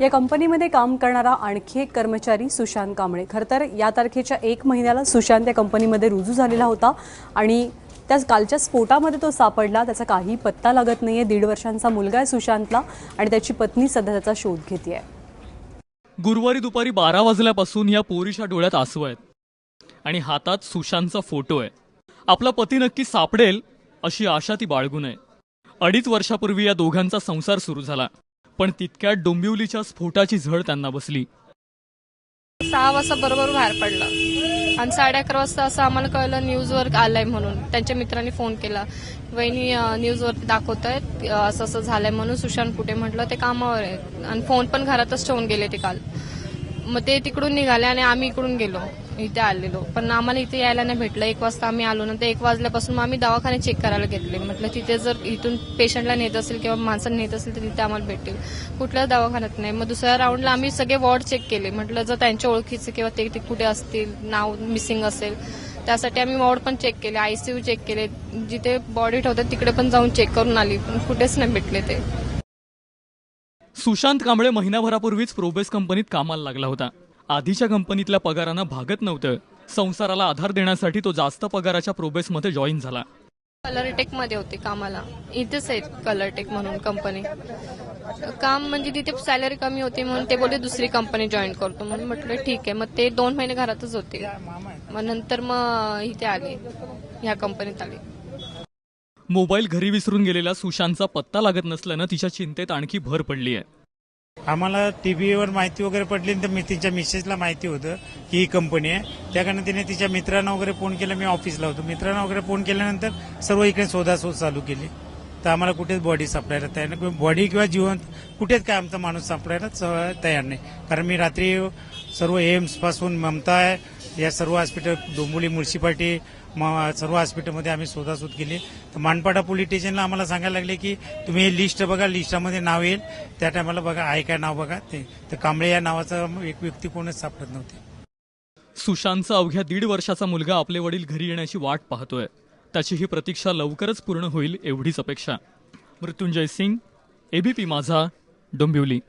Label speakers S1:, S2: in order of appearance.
S1: या कंपनीमध्ये काम करणारा आणखी एक कर्मचारी सुशांत कांबळे। खरं तर या तारखेच्या 1 महिन्याला सुशांत या कंपनीमध्ये रुजू झालेला होता आणि त्या कालच्या स्फोटामध्ये तो सापडला। त्याचा काही पत्ता लागत नाहीये। 1.5 वर्षांचा मुलगा आहे सुशांतला आणि त्याची पत्नी सध्या त्याचा शोध घेतेय।
S2: गुरुवारी दुपारी 12 वाजल्यापासून या पोरीच्या डोळ्यात आसू आहेत आणि हातात सुशांतचा फोटो आहे। आपला पती नक्की सापडेल अशी आशा ती बाळगून आहे। 2.5 वर्षापूर्वी या दोघांचा संसार सुरू झाला, पण तितक्यात डोंबिवलीच्या स्फोटाची झळ त्यांना बसली।
S3: 6 वाजता बरोबर बाहेर पडला आणि 11:30 वाजता असं आम्हाला कळलं न्यूजवर आलंय म्हणून। त्यांच्या मित्रांनी फोन केला, वहिनी न्यूजवर दाखवतायत असं असं झालंय म्हणून। सुशांत कुठे म्हटलं ते कामावर आहे आणि फोन पण घरातच ठेवून गेले ते काल। मग ते तिकडून निघाले आणि आम्ही इकडून गेलो, इथे आलेलो, पण आम्हाला इथे यायला नाही भेटलं। 1 वाजता आम्ही आलो, नंतर 1 वाजल्यापासून मग आम्ही दवाखाने चेक करायला घेतले। म्हटलं तिथे जर इथून पेशंटला नेत असेल किंवा माणसाला नेत असेल तर तिथे आम्हाला भेटेल, कुठल्याच दवाखान्यात नाही। मग दुसऱ्या राऊंडला आम्ही सगळे वॉर्ड चेक केले, म्हटलं जर त्यांच्या ओळखीचे किंवा ते कुठे असतील, नाव मिसिंग असेल त्यासाठी आम्ही वॉर्ड पण चेक केले, आयसीयू चेक केले, जिथे बॉडी ठेवतात तिकडे पण जाऊन चेक करून आली, पण कुठेच नाही भेटले ते।
S2: सुशांत कांबळे महिनाभरापूर्वीच प्रोबेस कंपनीत कामाला लागला होता। आधीच्या कंपनीतल्या पगारानं भागत नव्हतं। संसाराला आधार देण्यासाठी तो जास्त पगाराच्या प्रोबेसमध्ये जॉईन झाला।
S3: कलरटेक मध्ये होते कामाला, इथेच आहे कलरटेक म्हणून कंपनी। काम म्हणजे तिथे सॅलरी कमी होती म्हणून ते बोलले दुसरी कंपनी जॉईन करतो, म्हणून म्हटलं ठीक आहे। मग ते 2 महिने घरातच होते, मग नंतर मग इथे आले, ह्या कंपनीत आले।
S2: मोबाईल घरी विसरून गेलेला सुशांतचा पत्ता लागत नसल्यानं तिच्या चिंतेत आणखी भर पडली आहे।
S4: आम्हाला टीव्हीवर माहिती वगैरे पडली, तर मी तिच्या मिसेसला माहिती होतं की ही कंपनी आहे। त्या कारण तिने तिच्या मित्रांना वगैरे फोन केला, मी ऑफिसला होतो, मित्रांना वगैरे फोन केल्यानंतर सर्व इकडे शोधाशोध चालू केली, तर आम्हाला कुठेच बॉडी सापडायला तयार नाही। बॉडी किंवा जिवंत कुठेच काय आमचा माणूस सापडायला तयार नाही। कारण मी रात्री सर्व एम्स पासून ममता आहे या सर्व हॉस्पिटल, डोंबिवली म्युन्सिपाल्टी सर्व हॉस्पिटलमध्ये आम्ही शोधाशोध केली। तर मानपाडा पोलीस स्टेशनला आम्हाला सांगायला लागले की तुम्ही हे लिस्ट बघा, लिस्टामध्ये नाव येईल, त्या टायमाला बघा आहे काय नाव बघा ते। तर कांबळे या नावाचा एक व्यक्ती कोणच सापडत नव्हते।
S2: सुशांतचा अवघ्या 1.5 वर्षाचा मुलगा आपले वडील घरी येण्याची वाट पाहतोय। त्याची ही प्रतीक्षा लवकरच पूर्ण होईल एवढीच अपेक्षा। मृत्युंजय सिंग, एबीपी माझा, डोंबिवली।